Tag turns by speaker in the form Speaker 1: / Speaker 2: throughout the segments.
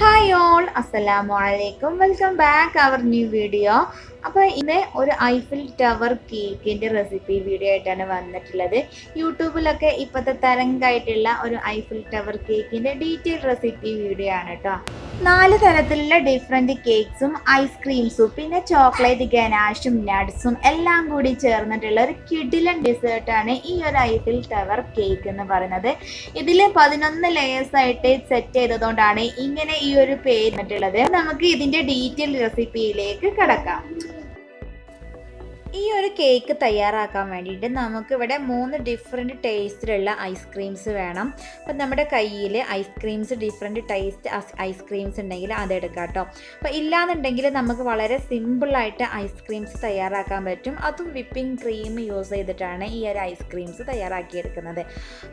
Speaker 1: Hi all, അസ്സലാമു അലൈക്കും. Welcome back our new video. അപ്പോൾ ഇന്ന് ഒരു ഐഫിൽ ടവർ കേക്കിൻ്റെ റെസിപ്പി വീഡിയോ ആയിട്ടാണ് വന്നിട്ടുള്ളത്. യൂട്യൂബിലൊക്കെ ഇപ്പോഴത്തെ തരംഗമായിട്ടുള്ള ഒരു ഐഫിൽ ടവർ കേക്കിൻ്റെ ഡീറ്റെയിൽ റെസിപ്പി വീഡിയോ ആണ് കേട്ടോ. 4 തരത്തിലുള്ള ഡിഫറെൻറ്റ് കേക്ക്സും ഐസ്ക്രീംസും പിന്നെ ചോക്ലേറ്റ് ഗനാഷും നട്ട്സും എല്ലാം കൂടി ചേർന്നിട്ടുള്ള ഒരു കിടിലൻ ഡിസേർട്ടാണ് ഈ ഒരു ഐഫിൽ ടവർ കേക്ക് എന്ന് പറയുന്നത്. ഇതിൽ 11 ലെയേഴ്സ് ആയിട്ട് സെറ്റ് ചെയ്തതുകൊണ്ടാണ് ഇങ്ങനെ ഈ ഒരു പേര് വന്നിട്ടുള്ളത്. നമുക്ക് ഇതിൻ്റെ ഡീറ്റെയിൽ റെസിപ്പിയിലേക്ക് കടക്കാം. ഈ ഒരു കേക്ക് തയ്യാറാക്കാൻ വേണ്ടിയിട്ട് നമുക്കിവിടെ 3 ഡിഫറെൻറ്റ് ടേസ്റ്റിലുള്ള ഐസ്ക്രീംസ് വേണം. അപ്പം നമ്മുടെ കയ്യിൽ ഐസ്ക്രീംസ് ഡിഫറെൻറ്റ് ടേസ്റ്റ് ഐസ്ക്രീംസ് ഉണ്ടെങ്കിൽ അതെടുക്കാം കേട്ടോ. അപ്പോൾ ഇല്ലാന്നുണ്ടെങ്കിൽ നമുക്ക് വളരെ സിമ്പിളായിട്ട് ഐസ്ക്രീംസ് തയ്യാറാക്കാൻ പറ്റും. അതും വിപ്പിംഗ് ക്രീം യൂസ് ചെയ്തിട്ടാണ് ഈ ഒരു ഐസ്ക്രീംസ് തയ്യാറാക്കിയെടുക്കുന്നത്.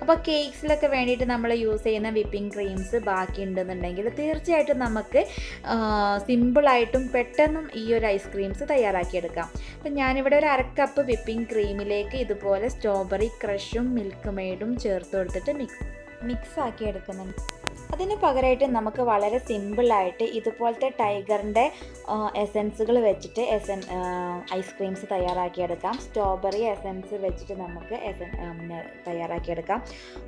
Speaker 1: അപ്പോൾ കേക്ക്സിലൊക്കെ വേണ്ടിയിട്ട് നമ്മൾ യൂസ് ചെയ്യുന്ന വിപ്പിംഗ് ക്രീംസ് ബാക്കി ഉണ്ടെന്നുണ്ടെങ്കിൽ തീർച്ചയായിട്ടും നമുക്ക് സിമ്പിളായിട്ടും പെട്ടെന്നും ഈ ഒരു ഐസ്ക്രീംസ് തയ്യാറാക്കിയെടുക്കാം. അപ്പം ഞാനിവിടെ ഒരു 1/2 കപ്പ് വിപ്പിംഗ് ക്രീമിലേക്ക് ഇതുപോലെ സ്ട്രോബെറി ക്രഷും മിൽക്ക് മെയ്ഡും ചേർത്ത് കൊടുത്തിട്ട് മിക്സ് ആക്കി എടുക്കുന്നുണ്ട്. അതിന് പകരമായിട്ട് നമുക്ക് വളരെ സിമ്പിളായിട്ട് ഇതുപോലത്തെ ടൈഗറിൻ്റെ എസൻസുകൾ വെച്ചിട്ട് ഐസ്ക്രീംസ് തയ്യാറാക്കിയെടുക്കാം. സ്ട്രോബെറി എസൻസ് വെച്ചിട്ട് നമുക്ക് തയ്യാറാക്കിയെടുക്കാം.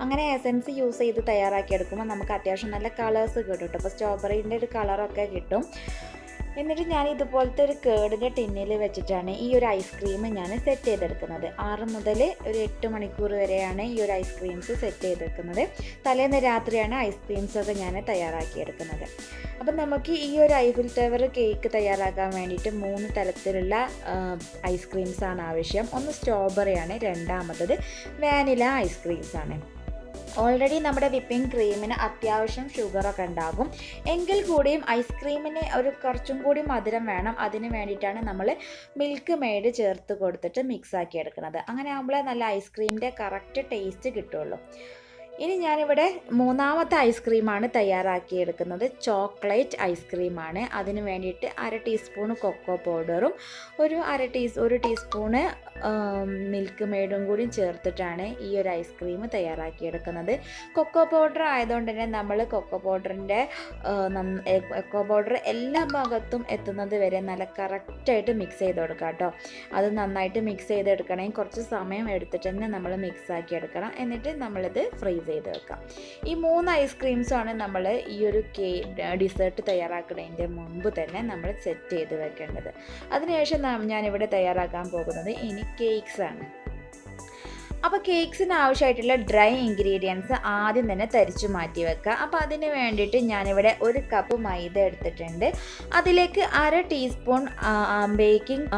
Speaker 1: അങ്ങനെ എസൻസ് യൂസ് ചെയ്ത് തയ്യാറാക്കിയെടുക്കുമ്പോൾ നമുക്ക് അത്യാവശ്യം നല്ല കളേഴ്സ് കിട്ടും കേട്ടോ. അപ്പോൾ സ്ട്രോബെറീൻ്റെ ഒരു കളറൊക്കെ കിട്ടും. എന്നിട്ട് ഞാൻ ഇതുപോലത്തെ ഒരു കേടിൻ്റെ ടിന്നിൽ വെച്ചിട്ടാണ് ഈ ഒരു ഐസ്ക്രീം ഞാൻ സെറ്റ് ചെയ്തെടുക്കുന്നത്. 6 മുതൽ ഒരു 8 മണിക്കൂർ വരെയാണ് ഈ ഒരു ഐസ്ക്രീംസ് സെറ്റ് ചെയ്തെടുക്കുന്നത്. തലേന്ന് രാത്രിയാണ് ഐസ്ക്രീംസൊക്കെ ഞാൻ തയ്യാറാക്കിയെടുക്കുന്നത്. അപ്പം നമുക്ക് ഈ ഒരു ഐഫിൽ ടവർ കേക്ക് തയ്യാറാക്കാൻ വേണ്ടിയിട്ട് 3 തരത്തിലുള്ള ഐസ്ക്രീംസാണ് ആവശ്യം. ഒന്ന് സ്ട്രോബെറിയാണ്, രണ്ടാമത്തത് വാനില ഐസ്ക്രീംസാണ്. ഓൾറെഡി നമ്മുടെ വിപ്പിംഗ് ക്രീമിന് അത്യാവശ്യം ഷുഗറൊക്കെ ഉണ്ടാകും. എങ്കിൽ കൂടിയും ഐസ്ക്രീമിന് കുറച്ചും കൂടി മധുരം വേണം. അതിന് വേണ്ടിയിട്ടാണ് നമ്മൾ മിൽക്ക് മെയ്ഡ് ചേർത്ത് കൊടുത്തിട്ട് മിക്സ് ആക്കി എടുക്കുന്നത്. അങ്ങനെ ആകുമ്പോഴേ നല്ല ഐസ്ക്രീമിൻ്റെ കറക്റ്റ് ടേസ്റ്റ് കിട്ടുള്ളൂ. ഇനി ഞാനിവിടെ 3ാമത്തെ ഐസ്ക്രീമാണ് തയ്യാറാക്കിയെടുക്കുന്നത്. ചോക്ലേറ്റ് ഐസ്ക്രീമാണ്. അതിന് വേണ്ടിയിട്ട് 1/2 ടീസ്പൂൺ കൊക്കോ പൗഡറും ഒരു ടീസ്പൂണ് മിൽക്ക് മെയ്ഡും കൂടി ചേർത്തിട്ടാണ് ഈ ഒരു ഐസ്ക്രീം തയ്യാറാക്കിയെടുക്കുന്നത്. കൊക്കോ പൗഡർ ആയതുകൊണ്ട് തന്നെ നമ്മൾ കൊക്കോ പൗഡർ എല്ലാ ഭാഗത്തും എത്തുന്നത് വരെ നല്ല കറക്റ്റായിട്ട് മിക്സ് ചെയ്ത് കൊടുക്കുക കേട്ടോ. അത് നന്നായിട്ട് മിക്സ് ചെയ്തെടുക്കണമെങ്കിൽ കുറച്ച് സമയം എടുത്തിട്ട് തന്നെ നമ്മൾ മിക്സ് ആക്കി എടുക്കണം. എന്നിട്ട് നമ്മളിത് ഫ്രീസ് ചെയ്ത് വെക്കാം. ഈ 3 ഐസ്ക്രീംസാണ് നമ്മൾ ഈ ഒരു ഡിസേർട്ട് തയ്യാറാക്കുന്നതിൻ്റെ മുമ്പ് തന്നെ നമ്മൾ സെറ്റ് ചെയ്ത് വെക്കേണ്ടത്. അതിനുശേഷം ഞാനിവിടെ തയ്യാറാക്കാൻ പോകുന്നത് ഇനി കേക്ക്സ് ആണ്. അപ്പോൾ കേക്ക്സിന് ആവശ്യമായിട്ടുള്ള ഡ്രൈ ഇൻഗ്രീഡിയൻസ് ആദ്യം തന്നെ തരിച്ചു മാറ്റി വെക്കുക. അപ്പോൾ അതിന് വേണ്ടിയിട്ട് ഞാനിവിടെ 1 കപ്പ് മൈദ എടുത്തിട്ടുണ്ട്. അതിലേക്ക് 1/2 ടീസ്പൂൺ ബേക്കിംഗ്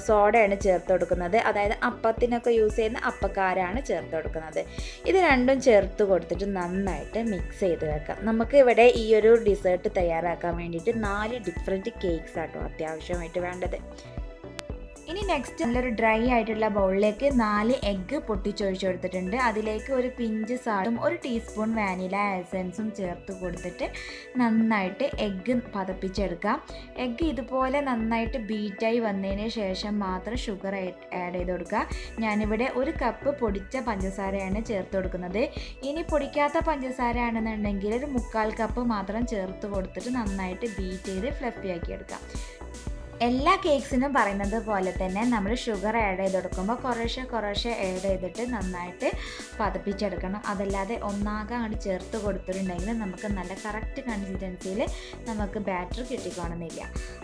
Speaker 1: സോഡയാണ് ചേർത്ത് കൊടുക്കുന്നത്. അതായത് അപ്പത്തിനൊക്കെ യൂസ് ചെയ്യുന്ന അപ്പക്കാരാണ് ചേർത്ത് കൊടുക്കുന്നത്. ഇത് രണ്ടും ചേർത്ത് കൊടുത്തിട്ട് നന്നായിട്ട് മിക്സ് ചെയ്ത് വെക്കാം. നമുക്ക് ഇവിടെ ഈ ഒരു ഡിസേർട്ട് തയ്യാറാക്കാൻ വേണ്ടിയിട്ട് 4 ഡിഫറെൻറ്റ് കേക്ക്സ് ആട്ടോ അത്യാവശ്യമായിട്ട് വേണ്ടത്. ഇനി നെക്സ്റ്റ് നല്ലൊരു ഡ്രൈ ആയിട്ടുള്ള ബൗളിലേക്ക് 4 എഗ്ഗ് പൊട്ടിച്ചൊഴിച്ച് കൊടുത്തിട്ടുണ്ട്. അതിലേക്ക് ഒരു പിഞ്ച് സാൾട്ടും 1 ടീസ്പൂൺ വാനില എസൻസും ചേർത്ത് കൊടുത്തിട്ട് നന്നായിട്ട് എഗ്ഗ് പതപ്പിച്ചെടുക്കാം. എഗ്ഗ് ഇതുപോലെ നന്നായിട്ട് ബീറ്റായി വന്നതിന് ശേഷം മാത്രം ഷുഗർ ആഡ് ചെയ്ത് കൊടുക്കുക. ഞാനിവിടെ 1 കപ്പ് പൊടിച്ച പഞ്ചസാരയാണ് ചേർത്ത് കൊടുക്കുന്നത്. ഇനി പൊടിക്കാത്ത പഞ്ചസാര ആണെന്നുണ്ടെങ്കിൽ ഒരു 1/4 കപ്പ് മാത്രം ചേർത്ത് കൊടുത്തിട്ട് നന്നായിട്ട് ബീറ്റ് ചെയ്ത് ഫ്ലഫി ആക്കി എടുക്കാം. എല്ലാ കേക്ക്സിനും പറയുന്നത് പോലെ തന്നെ നമ്മൾ ഷുഗർ ആഡ് ചെയ്ത് കൊടുക്കുമ്പോൾ കുറേശ്ശെ ആഡ് ചെയ്തിട്ട് നന്നായിട്ട് പതപ്പിച്ചെടുക്കണം. അതല്ലാതെ ഒന്നാകെ അങ്ങോട്ട് ചേർത്ത് കൊടുത്തിട്ടുണ്ടെങ്കിൽ നമുക്ക് നല്ല കറക്റ്റ് കൺസിസ്റ്റൻസിയിൽ നമുക്ക് ബാറ്റർ കിട്ടിക്കോണമെന്നില്ല.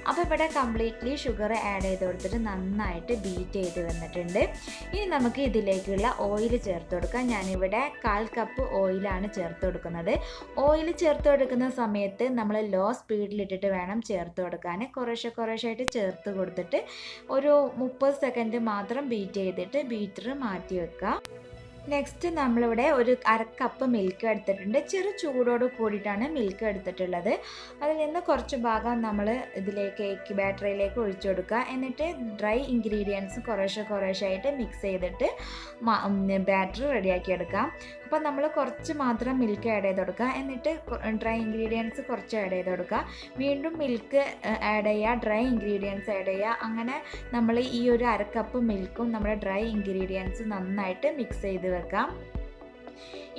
Speaker 1: അപ്പോൾ ഇവിടെ കംപ്ലീറ്റ്ലി ഷുഗർ ആഡ് ചെയ്ത് കൊടുത്തിട്ട് നന്നായിട്ട് ബീറ്റ് ചെയ്ത് വന്നിട്ടുണ്ട്. ഇനി നമുക്ക് ഇതിലേക്കുള്ള ഓയിൽ ചേർത്ത് കൊടുക്കാം. ഞാനിവിടെ 1/4 കപ്പ് ഓയിലാണ് ചേർത്ത് കൊടുക്കുന്നത്. ഓയിൽ ചേർത്ത് കൊടുക്കുന്ന സമയത്ത് നമ്മൾ ലോ സ്പീഡിലിട്ടിട്ട് വേണം ചേർത്ത് കൊടുക്കാൻ. കുറേശ്ശായിട്ട് ചേർത്ത് കൊടുത്തിട്ട് ഒരു 30 സെക്കൻഡ് മാത്രം ബീറ്റ് ചെയ്തിട്ട് ബീറ്റർ മാറ്റി വെക്കുക. നെക്സ്റ്റ് നമ്മളിവിടെ ഒരു 1/2 കപ്പ് മിൽക്ക് എടുത്തിട്ടുണ്ട്. ചെറു ചൂടോട് കൂടിയിട്ടാണ് മിൽക്ക് എടുത്തിട്ടുള്ളത്. അതിൽ നിന്ന് കുറച്ച് ഭാഗം നമ്മൾ കേക്ക് ബാറ്ററിയിലേക്ക് ഒഴിച്ചു കൊടുക്കുക. എന്നിട്ട് ഡ്രൈ ഇൻഗ്രീഡിയൻസ് കുറേശ്ശായിട്ട് മിക്സ് ചെയ്തിട്ട് ബാറ്റർ റെഡിയാക്കി എടുക്കാം. അപ്പോൾ നമ്മൾ കുറച്ച് മാത്രം മിൽക്ക് ആഡ് ചെയ്ത് കൊടുക്കുക. എന്നിട്ട് ഡ്രൈ ഇൻഗ്രീഡിയൻസ് കുറച്ച് ആഡ് ചെയ്ത് കൊടുക്കുക. വീണ്ടും മിൽക്ക് ആഡ് ചെയ്യുക, ഡ്രൈ ഇൻഗ്രീഡിയൻസ് ആഡ് ചെയ്യുക. അങ്ങനെ നമ്മൾ ഈ ഒരു 1/2 കപ്പ് മിൽക്കും നമ്മുടെ ഡ്രൈ ഇൻഗ്രീഡിയൻസ് നന്നായിട്ട് മിക്സ് ചെയ്ത് വെക്കാം.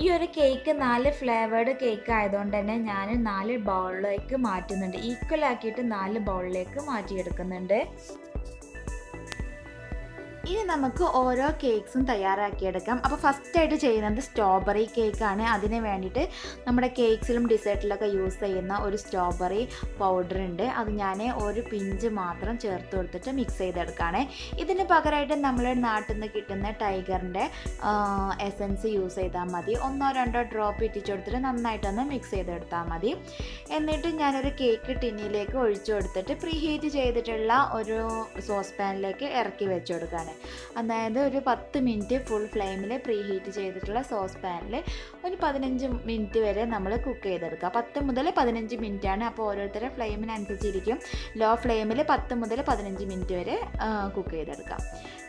Speaker 1: ഈ ഒരു കേക്ക് 4 ഫ്ലേവേർഡ് കേക്ക് ആയതുകൊണ്ട് തന്നെ ഞാൻ 4 ബൗളിലേക്ക് മാറ്റുന്നുണ്ട്. ഈക്വൽ ആക്കിയിട്ട് 4 ബൗളിലേക്ക് മാറ്റിയെടുക്കുന്നുണ്ട്. ഇനി നമുക്ക് ഓരോ കേക്ക്സും തയ്യാറാക്കിയെടുക്കാം. അപ്പോൾ ഫസ്റ്റായിട്ട് ചെയ്യുന്നത് സ്ട്രോബെറി കേക്കാണ്. അതിന് വേണ്ടിയിട്ട് നമ്മുടെ കേക്ക്സിലും ഡിസേർട്ടിലൊക്കെ യൂസ് ചെയ്യുന്ന ഒരു സ്ട്രോബെറി പൗഡർ ഉണ്ട്. അത് ഞാൻ ഒരു പിഞ്ച് മാത്രം ചേർത്ത് കൊടുത്തിട്ട് മിക്സ് ചെയ്തെടുക്കുകയാണ്. ഇതിന് പകരമായിട്ട് നമ്മൾ നാട്ടിൽ നിന്ന് കിട്ടുന്ന ടൈഗറിൻ്റെ എസൻസ് യൂസ് ചെയ്താൽ മതി. 1-2 ഡ്രോപ്പ് ഇട്ടിച്ച് കൊടുത്തിട്ട് നന്നായിട്ടൊന്ന് മിക്സ് ചെയ്തെടുത്താൽ മതി. എന്നിട്ട് ഞാനൊരു കേക്ക് ടിന്നിലേക്ക് ഒഴിച്ചു കൊടുത്തിട്ട് പ്രീ ഹീറ്റ് ചെയ്തിട്ടുള്ള ഒരു സോസ് പാനിലേക്ക് ഇറക്കി വെച്ച് കൊടുക്കുകയാണ്. അതായത് ഒരു 10 മിനിറ്റ് ഫുൾ ഫ്ലെയിമിൽ പ്രീ ഹീറ്റ് ചെയ്തിട്ടുള്ള സോസ് പാനിൽ ഒരു 15 മിനിറ്റ് വരെ നമ്മൾ കുക്ക് ചെയ്തെടുക്കുക. 10 മുതൽ 15 മിനിറ്റാണ്. അപ്പോൾ ഓരോരുത്തരുടെ ഫ്ലെയിമിനനുസരിച്ചിരിക്കും. ലോ ഫ്ലെയിമിൽ 10 മുതൽ 15 മിനിറ്റ് വരെ കുക്ക് ചെയ്തെടുക്കാം.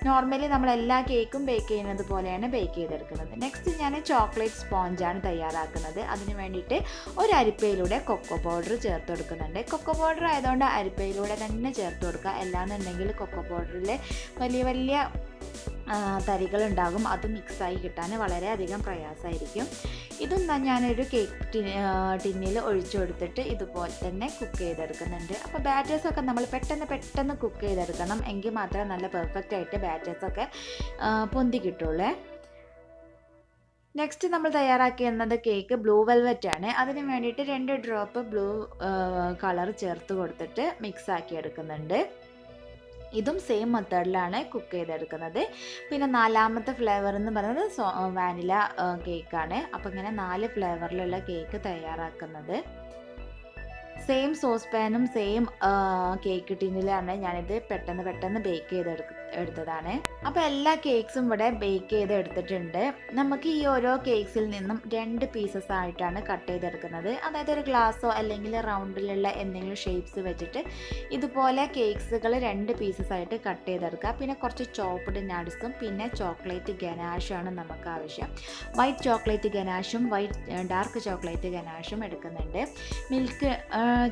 Speaker 1: നോർമലി നമ്മൾ എല്ലാ കേക്കും ബേക്ക് ചെയ്യുന്നത് പോലെയാണ് ബേക്ക് ചെയ്തെടുക്കുന്നത്. നെക്സ്റ്റ് ഞാൻ ചോക്ലേറ്റ് സ്പോഞ്ചാണ് തയ്യാറാക്കുന്നത്. അതിന് വേണ്ടിയിട്ട് ഒരു അരിപ്പയിലൂടെ കൊക്കോ പൗഡർ ചേർത്ത് കൊടുക്കുന്നുണ്ട്. കൊക്കോ പൗഡർ ആയതുകൊണ്ട് അരിപ്പയിലൂടെ തന്നെ ചേർത്ത് കൊടുക്കുക. അല്ലാന്നുണ്ടെങ്കിൽ കൊക്കോ പൗഡറിൽ വലിയ വലിയ തരികളുണ്ടാകും. അത് മിക്സായി കിട്ടാൻ വളരെയധികം പ്രയാസമായിരിക്കും. ഇതും ഞാനൊരു കേക്ക് ടിന്നിൽ ഒഴിച്ചു കൊടുത്തിട്ട് ഇതുപോലെ തന്നെ കുക്ക് ചെയ്തെടുക്കുന്നുണ്ട്. അപ്പോൾ ബാറ്റേഴ്സൊക്കെ നമ്മൾ പെട്ടെന്ന് കുക്ക് ചെയ്തെടുക്കണം. എങ്കിൽ മാത്രമേ നല്ല പെർഫെക്റ്റ് ആയിട്ട് ബാറ്റേഴ്സൊക്കെ പൊന്തി കിട്ടുള്ളൂ. നെക്സ്റ്റ് നമ്മൾ തയ്യാറാക്കിയിരുന്നത് കേക്ക് ബ്ലൂ വെൽവെറ്റ് ആണ്. അതിന് വേണ്ടിയിട്ട് 2 ഡ്രോപ്പ് ബ്ലൂ കളർ ചേർത്ത് കൊടുത്തിട്ട് മിക്സ് ആക്കി എടുക്കുന്നുണ്ട്. ഇതും സെയിം മെത്തേഡിലാണ് കുക്ക് ചെയ്തെടുക്കുന്നത്. പിന്നെ 4ാമത്തെ ഫ്ലേവർ എന്ന് പറയുന്നത് വാനില കേക്കാണ്. അപ്പോൾ ഇങ്ങനെ 4 ഫ്ലേവറിലുള്ള കേക്ക് തയ്യാറാക്കുന്നത്. സെയിം സോസ് പാനും സെയിം കേക്ക് ടിന്നിലാണ് ഞാനിത് പെട്ടെന്ന് ബേക്ക് എടുത്തതാണ്. അപ്പോൾ എല്ലാ കേക്ക്സും ഇവിടെ ബേക്ക് ചെയ്തെടുത്തിട്ടുണ്ട്. നമുക്ക് ഈ ഓരോ കേക്ക്സിൽ നിന്നും 2 പീസസ് ആയിട്ടാണ് കട്ട് ചെയ്തെടുക്കുന്നത്. അതായത് ഒരു ഗ്ലാസ്സോ അല്ലെങ്കിൽ റൗണ്ടിലുള്ള എന്തെങ്കിലും ഷേപ്സ് വെച്ചിട്ട് ഇതുപോലെ കേക്ക്സുകൾ 2 പീസസ് ആയിട്ട് കട്ട് ചെയ്തെടുക്കുക. പിന്നെ കുറച്ച് ചോപ്പ്ഡ് നട്ട്സും പിന്നെ ചോക്ലേറ്റ് ഗനാഷാണ് നമുക്ക് ആവശ്യം. വൈറ്റ് ചോക്ലേറ്റ് ഗനാഷും ഡാർക്ക് ചോക്ലേറ്റ് ഗനാഷും എടുക്കുന്നുണ്ട്. മിൽക്ക്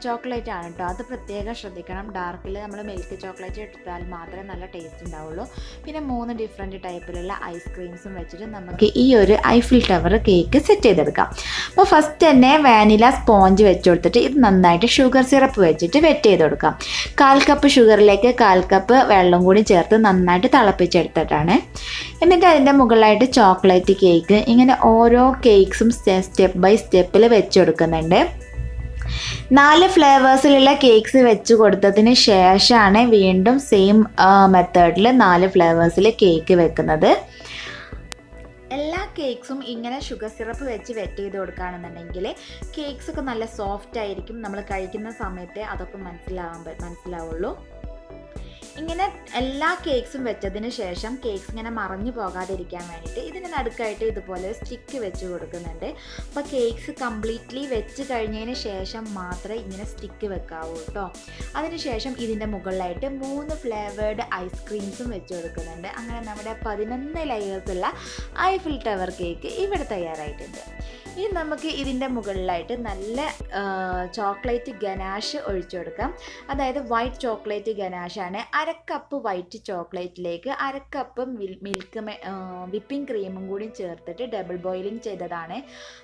Speaker 1: ചോക്ലേറ്റ് ആണ് കേട്ടോ, അത് പ്രത്യേകം ശ്രദ്ധിക്കണം. ഡാർക്കിൽ നമ്മൾ മിൽക്ക് ചോക്ലേറ്റ് എടുത്താൽ മാത്രമേ നല്ല ടേസ്റ്റ് ഉണ്ടാവുള്ളൂ. പിന്നെ 3 ഡിഫറെൻറ്റ് ടൈപ്പിലുള്ള ഐസ്ക്രീംസും വെച്ചിട്ട് നമുക്ക് ഈ ഒരു ഐഫിൽ ടവർ കേക്ക് സെറ്റ് ചെയ്തെടുക്കാം. അപ്പോൾ ഫസ്റ്റ് തന്നെ വാനില സ്പോഞ്ച് വെച്ച് കൊടുത്തിട്ട് ഇത് നന്നായിട്ട് ഷുഗർ സിറപ്പ് വെച്ചിട്ട് വെറ്റ് ചെയ്ത് കൊടുക്കാം. 1/4 കപ്പ് ഷുഗറിലേക്ക് 1/4 കപ്പ് വെള്ളം കൂടി ചേർത്ത് നന്നായിട്ട് തിളപ്പിച്ചെടുത്തിട്ടാണ്. എന്നിട്ട് അതിൻ്റെ മുകളിലായിട്ട് ചോക്ലേറ്റ് കേക്ക് ഇങ്ങനെ ഓരോ കേക്ക്സും സ്റ്റെപ്പ് ബൈ സ്റ്റെപ്പിൽ വെച്ച് കൊടുക്കുന്നുണ്ട്. 4 ഫ്ലേവേഴ്സിലുള്ള കേക്ക്സ് വെച്ച് കൊടുത്തതിന് ശേഷമാണ് വീണ്ടും സെയിം മെത്തേഡിൽ 4 ഫ്ലേവേഴ്സിൽ കേക്ക് വെക്കുന്നത്. എല്ലാ കേക്ക്സും ഇങ്ങനെ ഷുഗർ സിറപ്പ് വെച്ച് വെറ്റ് ചെയ്ത് കൊടുക്കുകയാണെന്നുണ്ടെങ്കിൽ കേക്ക്സൊക്കെ നല്ല സോഫ്റ്റ് ആയിരിക്കും. നമ്മൾ കഴിക്കുന്ന സമയത്ത് അതൊക്കെ മനസ്സിലാവുള്ളൂ. ഇങ്ങനെ എല്ലാ കേക്ക്സും വെച്ചതിന് ശേഷം കേക്ക്സ് ഇങ്ങനെ മറഞ്ഞു പോകാതിരിക്കാൻ വേണ്ടിയിട്ട് ഇതിന് നടുക്കായിട്ട് ഇതുപോലെ സ്റ്റിക്ക് വെച്ച് കൊടുക്കുന്നുണ്ട്. അപ്പോൾ കേക്ക്സ് കംപ്ലീറ്റ്ലി വെച്ച് കഴിഞ്ഞതിന് ശേഷം മാത്രമേ ഇങ്ങനെ സ്റ്റിക്ക് വെക്കാവൂ കേട്ടോ. അതിനുശേഷം ഇതിൻ്റെ മുകളിലായിട്ട് 3 ഫ്ലേവേർഡ് ഐസ്ക്രീംസും വെച്ച് കൊടുക്കുന്നുണ്ട്. അങ്ങനെ നമ്മുടെ 11 ലെയേഴ്സുള്ള ഐഫിൽ ടവർ കേക്ക് ഇവിടെ തയ്യാറായിട്ടുണ്ട്. ഇനി നമുക്ക് ഇതിൻ്റെ മുകളിലായിട്ട് നല്ല ചോക്ലേറ്റ് ഗനാഷ് ഒഴിച്ചു കൊടുക്കാം. അതായത് വൈറ്റ് ചോക്ലേറ്റ് ഗനാഷാണ്. 1/2 കപ്പ് വൈറ്റ് ചോക്ലേറ്റിലേക്ക് 1/2 കപ്പ് വിപ്പിംഗ് ക്രീമും കൂടി ചേർത്തിട്ട് ഡബിൾ ബോയിലിംഗ് ചെയ്തതാണ്.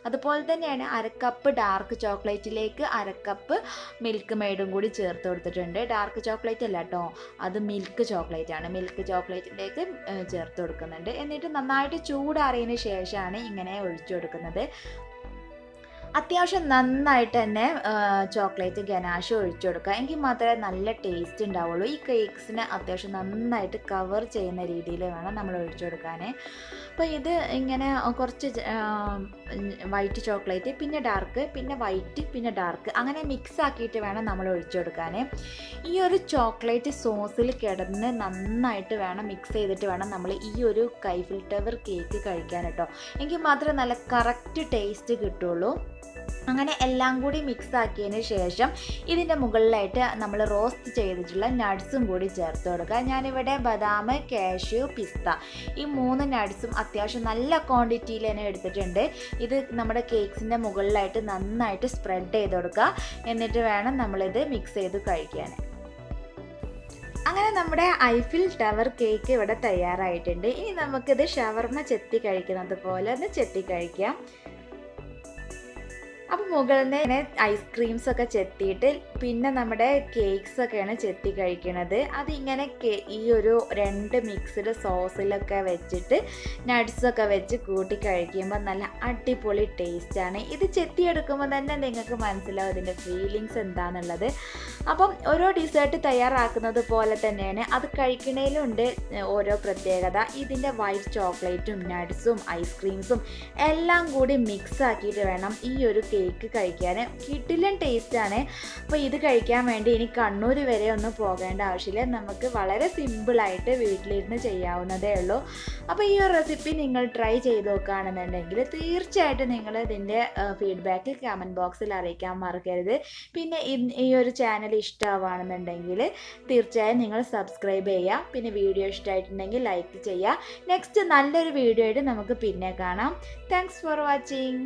Speaker 1: അതുപോലെ തന്നെയാണ് 1/2 കപ്പ് ഡാർക്ക് ചോക്ലേറ്റിലേക്ക് 1/2 കപ്പ് മിൽക്ക് മെയ്ഡും കൂടി ചേർത്ത് കൊടുത്തിട്ടുണ്ട്. ഡാർക്ക് ചോക്ലേറ്റ് അല്ല കേട്ടോ, അത് മിൽക്ക് ചോക്ലേറ്റ് ആണ്. മിൽക്ക് ചോക്ലേറ്റിലേക്ക് ചേർത്ത് കൊടുക്കുന്നുണ്ട്. എന്നിട്ട് നന്നായിട്ട് ചൂടാറിയതിന് ശേഷമാണ് ഇങ്ങനെ ഒഴിച്ചു കൊടുക്കുന്നത്. അത്യാവശ്യം നന്നായിട്ട് തന്നെ ചോക്ലേറ്റ് ഗനാഷ് ഒഴിച്ചു കൊടുക്കുക. എങ്കിൽ മാത്രമേ നല്ല ടേസ്റ്റ് ഉണ്ടാവുള്ളൂ. ഈ കേക്ക്സിനെ അത്യാവശ്യം നന്നായിട്ട് കവർ ചെയ്യുന്ന രീതിയിൽ വേണം നമ്മൾ ഒഴിച്ചു കൊടുക്കാൻ. അപ്പോൾ ഇത് ഇങ്ങനെ കുറച്ച് വൈറ്റ് ചോക്ലേറ്റ്, പിന്നെ ഡാർക്ക്, പിന്നെ വൈറ്റ്, പിന്നെ ഡാർക്ക്, അങ്ങനെ മിക്സ് ആക്കിയിട്ട് വേണം നമ്മൾ ഒഴിച്ചു കൊടുക്കാൻ. ഈ ഒരു ചോക്ലേറ്റ് സോസിൽ കിടന്ന് നന്നായിട്ട് വേണം മിക്സ് ചെയ്തിട്ട് വേണം നമ്മൾ ഈ ഒരു ഐഫിൽ ടവർ കേക്ക് കഴിക്കാൻ കേട്ടോ. എങ്കിൽ മാത്രമേ നല്ല കറക്റ്റ് ടേസ്റ്റ് കിട്ടുള്ളൂ. അങ്ങനെ എല്ലാം കൂടി മിക്സ് ആക്കിയതിന് ശേഷം ഇതിൻ്റെ മുകളിലായിട്ട് നമ്മൾ റോസ്റ്റ് ചെയ്തിട്ടുള്ള നട്ട്സും കൂടി ചേർത്ത് കൊടുക്കുക. ഞാനിവിടെ ബദാം, കാഷ്യൂ, പിസ്ത ഈ 3 നട്ട്സും അത്യാവശ്യം നല്ല ക്വാണ്ടിറ്റിയിൽ തന്നെ എടുത്തിട്ടുണ്ട്. ഇത് നമ്മുടെ കേക്ക്സിൻ്റെ മുകളിലായിട്ട് നന്നായിട്ട് സ്പ്രെഡ് ചെയ്ത് കൊടുക്കുക. എന്നിട്ട് വേണം നമ്മളിത് മിക്സ് ചെയ്ത് കഴിക്കാൻ. അങ്ങനെ നമ്മുടെ ഐഫിൽ ടവർ കേക്ക് ഇവിടെ തയ്യാറായിട്ടുണ്ട്. ഇനി നമുക്കിത് ഷവർമ ചെത്തി കഴിക്കുന്നത് പോലെ ഒന്ന് ചെത്തി കഴിക്കാം. അപ്പം മുകളിൽ നിന്ന് ഇങ്ങനെ ഐസ്ക്രീംസ് ഒക്കെ ചെത്തിയിട്ട് പിന്നെ നമ്മുടെ കേക്ക്സ് ഒക്കെയാണ് ചെത്തി കഴിക്കുന്നത്. അതിങ്ങനെ ഈ ഒരു 2 മിക്സ്ഡ് സോസിലൊക്കെ വെച്ചിട്ട് നട്ട്സൊക്കെ വെച്ച് കൂട്ടി കഴിക്കുമ്പോൾ നല്ല അടിപൊളി ടേസ്റ്റാണ്. ഇത് ചെത്തിയെടുക്കുമ്പോൾ തന്നെ നിങ്ങൾക്ക് മനസ്സിലാവും ഇതിൻ്റെ ഫീലിങ്സ് എന്താണെന്നുള്ളത്. അപ്പം ഓരോ ഡിസേർട്ട് തയ്യാറാക്കുന്നത് പോലെ തന്നെയാണ് അത് കഴിക്കുന്നതിലുണ്ട് ഓരോ പ്രത്യേകത. ഇതിൻ്റെ വൈറ്റ് ചോക്ലേറ്റും നട്ട്സും ഐസ്ക്രീംസും എല്ലാം കൂടി മിക്സ് ആക്കിയിട്ട് വേണം ഈ ഒരു കേക്ക് കഴിക്കാൻ. കിടിലൻ ടേസ്റ്റാണ്. അപ്പോൾ ഇത് കഴിക്കാൻ വേണ്ടി ഇനി കണ്ണൂർ വരെ ഒന്നും പോകേണ്ട ആവശ്യമില്ല. നമുക്ക് വളരെ സിമ്പിളായിട്ട് വീട്ടിലിരുന്ന് ചെയ്യാവുന്നതേ ഉള്ളൂ. അപ്പോൾ ഈ ഒരു റെസിപ്പി നിങ്ങൾ ട്രൈ ചെയ്ത് നോക്കുകയാണെന്നുണ്ടെങ്കിൽ തീർച്ചയായിട്ടും നിങ്ങൾ ഇതിൻ്റെ ഫീഡ്ബാക്ക് കമൻറ്റ് ബോക്സിൽ അറിയിക്കാൻ മറക്കരുത്. പിന്നെ ഈ ഒരു ചാനൽ ഇഷ്ടമാവുകയാണെന്നുണ്ടെങ്കിൽ തീർച്ചയായും നിങ്ങൾ സബ്സ്ക്രൈബ് ചെയ്യുക. പിന്നെ വീഡിയോ ഇഷ്ടമായിട്ടുണ്ടെങ്കിൽ ലൈക്ക് ചെയ്യുക. നെക്സ്റ്റ് നല്ലൊരു വീഡിയോ ആയിട്ട് നമുക്ക് പിന്നെ കാണാം. Thanks for watching.